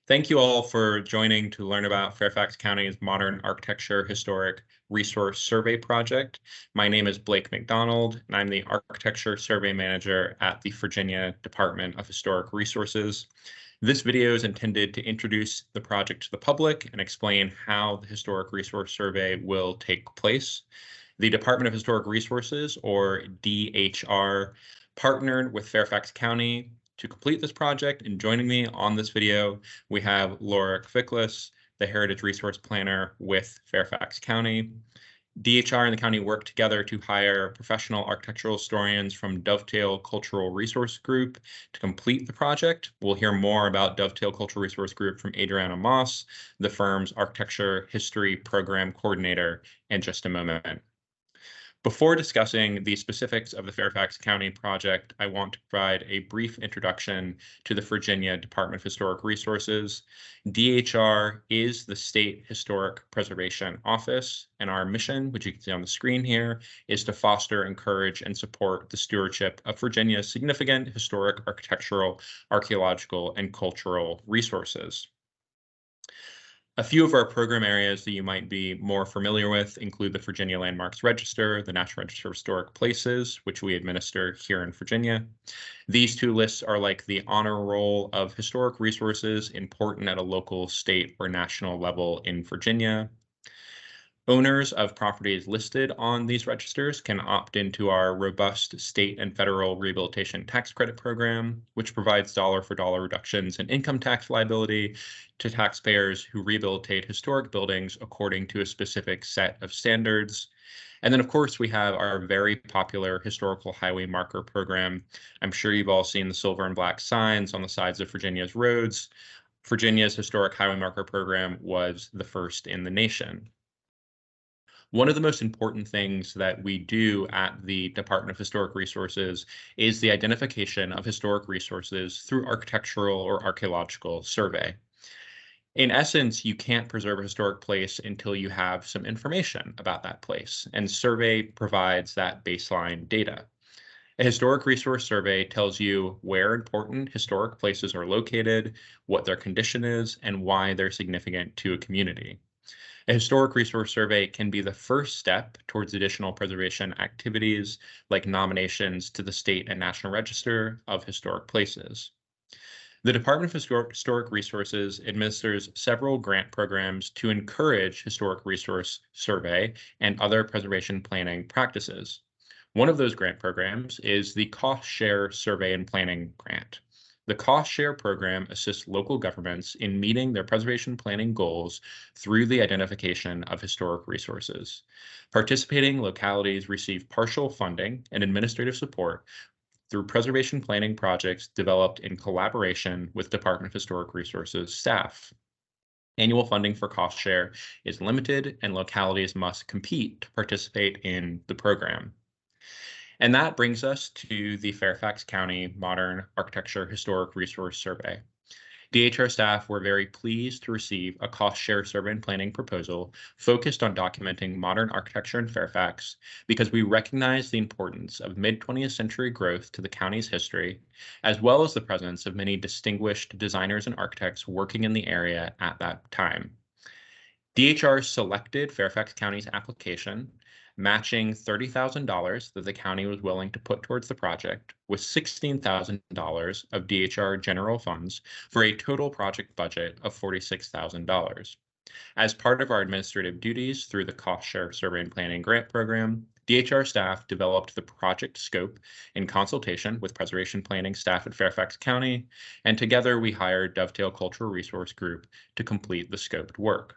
Thank you all for joining to learn about Fairfax County's Modern Architecture Historic Resource Survey Project. My name is Blake McDonald, and I'm the Architecture Survey Manager at the Virginia Department of Historic Resources. This video is intended to introduce the project to the public and explain how the Historic Resource Survey will take place. The Department of Historic Resources, or DHR, partnered with Fairfax County to complete this project, and joining me on this video, we have Laura Kviklis, the Heritage Resource Planner with Fairfax County. DHR and the county worked together to hire professional architectural historians from Dovetail Cultural Resource Group to complete the project. We'll hear more about Dovetail Cultural Resource Group from Adriana Moss, the firm's Architecture History Program Coordinator, in just a moment. Before discussing the specifics of the Fairfax County project, I want to provide a brief introduction to the Virginia Department of Historic Resources. DHR is the State Historic Preservation Office, and our mission, which you can see on the screen here, is to foster, encourage, and support the stewardship of Virginia's significant historic, architectural, archaeological, and cultural resources. A few of our program areas that you might be more familiar with include the Virginia Landmarks Register, the National Register of Historic Places, which we administer here in Virginia. These two lists are like the honor roll of historic resources important at a local, state, or national level in Virginia. Owners of properties listed on these registers can opt into our robust state and federal rehabilitation tax credit program, which provides dollar-for-dollar reductions in income tax liability to taxpayers who rehabilitate historic buildings according to a specific set of standards. And then, of course, we have our very popular historical highway marker program. I'm sure you've all seen the silver and black signs on the sides of Virginia's roads. Virginia's historic highway marker program was the first in the nation. One of the most important things that we do at the Department of Historic Resources is the identification of historic resources through architectural or archaeological survey. In essence, you can't preserve a historic place until you have some information about that place, and survey provides that baseline data. A historic resource survey tells you where important historic places are located, what their condition is, and why they're significant to a community. A historic resource survey can be the first step towards additional preservation activities like nominations to the State and National Register of Historic Places. The Department of Historic Resources administers several grant programs to encourage historic resource survey and other preservation planning practices. One of those grant programs is the Cost Share Survey and Planning Grant. The Cost Share program assists local governments in meeting their preservation planning goals through the identification of historic resources. Participating localities receive partial funding and administrative support through preservation planning projects developed in collaboration with Department of Historic Resources staff. Annual funding for Cost Share is limited, and localities must compete to participate in the program. And that brings us to the Fairfax County Modern Architecture Historic Resource Survey. DHR staff were very pleased to receive a cost share survey and planning proposal focused on documenting modern architecture in Fairfax because we recognize the importance of mid-20th century growth to the county's history, as well as the presence of many distinguished designers and architects working in the area at that time. DHR selected Fairfax County's application, matching $30,000 that the county was willing to put towards the project with $16,000 of DHR general funds for a total project budget of $46,000. As part of our administrative duties through the Cost Share Survey and Planning Grant Program, DHR staff developed the project scope in consultation with preservation planning staff at Fairfax County, and together we hired Dovetail Cultural Resource Group to complete the scoped work.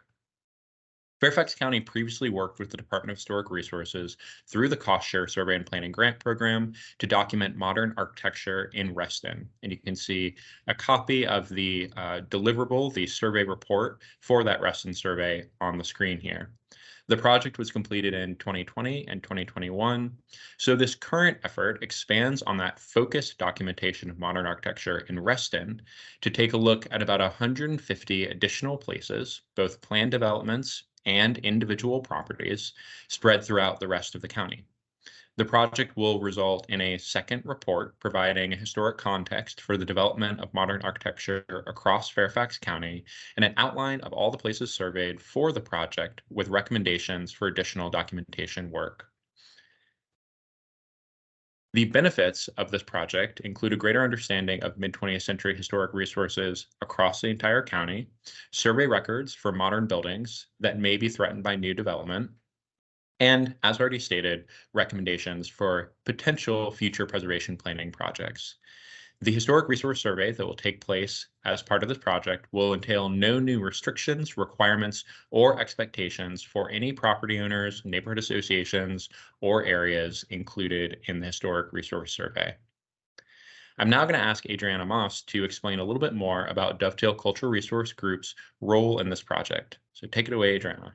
Fairfax County previously worked with the Department of Historic Resources through the Cost Share Survey and Planning Grant Program to document modern architecture in Reston. And you can see a copy of the deliverable, the survey report for that Reston survey on the screen here. The project was completed in 2020 and 2021. So this current effort expands on that focused documentation of modern architecture in Reston to take a look at about 150 additional places, both planned developments and individual properties spread throughout the rest of the county. The project will result in a second report providing a historic context for the development of modern architecture across Fairfax County and an outline of all the places surveyed for the project with recommendations for additional documentation work. The benefits of this project include a greater understanding of mid-20th century historic resources across the entire county, survey records for modern buildings that may be threatened by new development, and, as already stated, recommendations for potential future preservation planning projects. The Historic Resource Survey that will take place as part of this project will entail no new restrictions, requirements, or expectations for any property owners, neighborhood associations, or areas included in the Historic Resource Survey. I'm now going to ask Adriana Moss to explain a little bit more about Dovetail Cultural Resource Group's role in this project. So take it away, Adriana.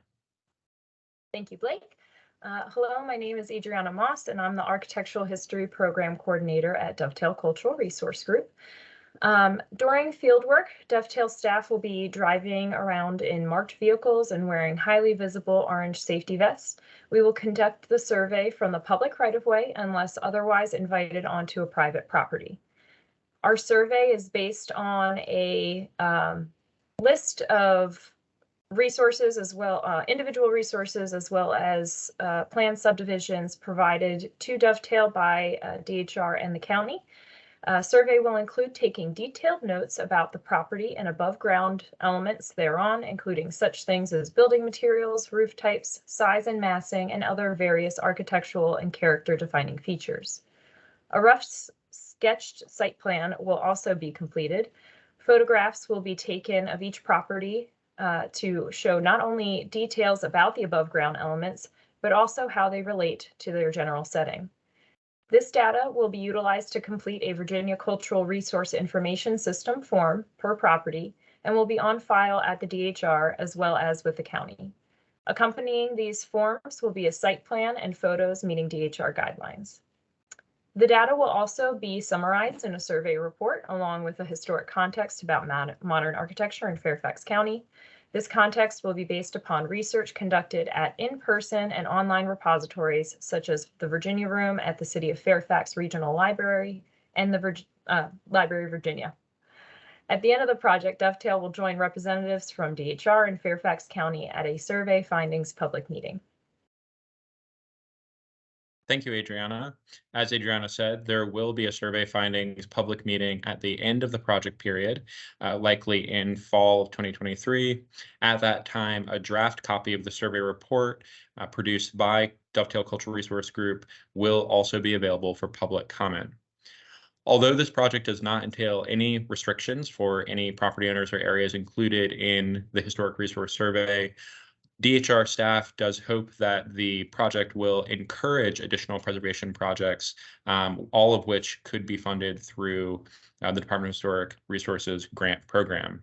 Thank you, Blake. Hello, my name is Adriana Moss, and I'm the Architectural History Program Coordinator at Dovetail Cultural Resource Group. During fieldwork, Dovetail staff will be driving around in marked vehicles and wearing highly visible orange safety vests. We will conduct the survey from the public right-of-way unless otherwise invited onto a private property. Our survey is based on a list of resources as well, individual resources as well as planned subdivisions provided to Dovetail by DHR and the county. Survey will include taking detailed notes about the property and above ground elements thereon, including such things as building materials, roof types, size and massing, and other various architectural and character defining features. A rough sketched site plan will also be completed. Photographs will be taken of each property to show not only details about the above ground elements, but also how they relate to their general setting. This data will be utilized to complete a Virginia Cultural Resource Information System form per property and will be on file at the DHR as well as with the county. Accompanying these forms will be a site plan and photos meeting DHR guidelines. The data will also be summarized in a survey report along with a historic context about modern architecture in Fairfax County. This context will be based upon research conducted at in-person and online repositories such as the Virginia Room at the City of Fairfax Regional Library and the Library of Virginia. At the end of the project, Dovetail will join representatives from DHR and Fairfax County at a survey findings public meeting. Thank you, Adriana. As Adriana said, there will be a survey findings public meeting at the end of the project period, likely in fall of 2023. At that time, a draft copy of the survey report produced by Dovetail Cultural Resource Group will also be available for public comment. Although this project does not entail any restrictions for any property owners or areas included in the Historic Resource Survey, DHR staff does hope that the project will encourage additional preservation projects, all of which could be funded through the Department of Historic Resources grant program.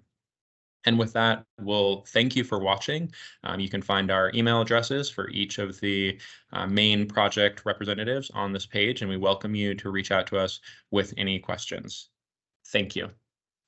And with that, we'll thank you for watching. You can find our email addresses for each of the main project representatives on this page, and we welcome you to reach out to us with any questions. Thank you.